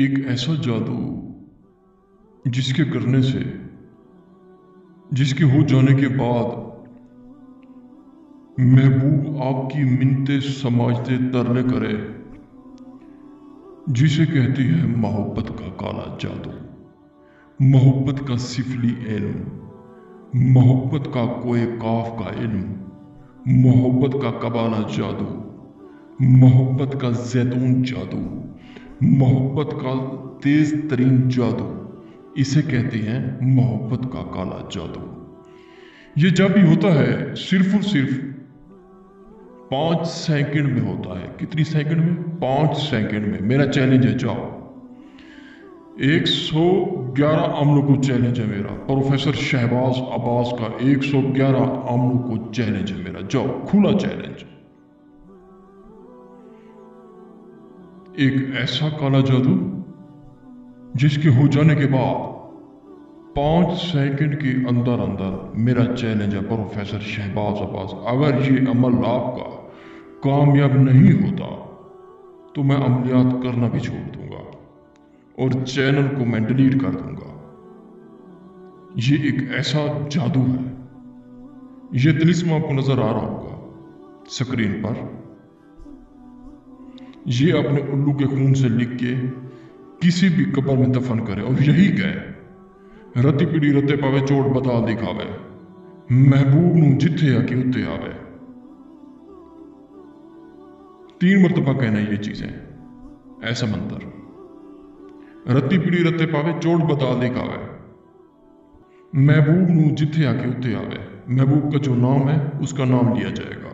एक ऐसा जादू जिसके करने से, जिसके हो जाने के बाद महबूब आपकी मिन्नतें समझते तरले करे, जिसे कहती है मोहब्बत का काला जादू, मोहब्बत का सिफली इल्म, मोहब्बत का कोए काफ का इल्म, मोहब्बत का कबाला जादू, मोहब्बत का जैतून जादू, मोहब्बत का तेज तरीन जादू, इसे कहते हैं मोहब्बत का काला जादू। ये जब भी होता है सिर्फ और सिर्फ 5 सेकंड में होता है। कितनी सेकंड में? 5 सेकंड में। मेरा चैलेंज है, जाओ 111 अमलों को चैलेंज है मेरा, प्रोफेसर शहबाज अब्बास का 111 अमलों को चैलेंज है मेरा, जाओ, खुला चैलेंज। एक ऐसा काला जादू जिसके हो जाने के बाद 5 सेकंड के अंदर अंदर, मेरा चैलेंज है प्रोफेसर शहबाज अब्बास, अगर ये अमल आपका कामयाब नहीं होता तो मैं अमलियात करना भी छोड़ दूंगा और चैनल को मैं डिलीट कर दूंगा। ये एक ऐसा जादू है। ये तिलिस्म आपको नजर आ रहा होगा स्क्रीन पर। ये अपने उल्लू के खून से लिख के किसी भी कब्र में दफन करे और यही कहे, रति पीड़ी रते पावे चोट बता दिखावे, महबूब नू जिथे आके उत्ते आवे। 3 मरतबा कहना ये चीजें, ऐसा मंत्र, रति पीड़ी रते पावे चोट बता दिखावे, महबूब नू जिथे आके उत्ते आवे। महबूब का जो नाम है उसका नाम लिया जाएगा।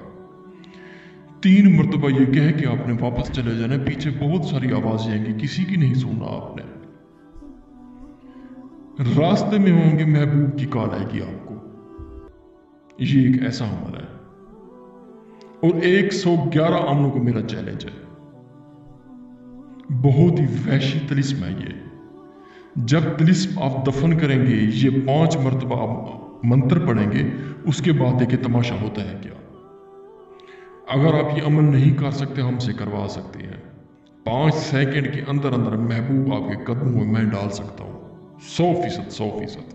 3 मरतबा ये कह के आपने वापस चले जाना। पीछे बहुत सारी आवाजें आएंगी, किसी की नहीं सुनना आपने। रास्ते में होंगे महबूब की कॉल आएगी आपको। ये एक ऐसा अमल है और 111 अमलों को मेरा चैलेंज है। बहुत ही वहशी तिलिस्म है ये। जब तिलिस्म आप दफन करेंगे, ये 5 मरतबा आप मंत्र पढ़ेंगे, उसके बाद देखिए तमाशा होता है क्या। अगर आप ये अमल नहीं कर सकते, हमसे करवा सकते हैं। 5 सेकंड के अंदर अंदर महबूब आपके कदमों में मैं डाल सकता हूं। 100%।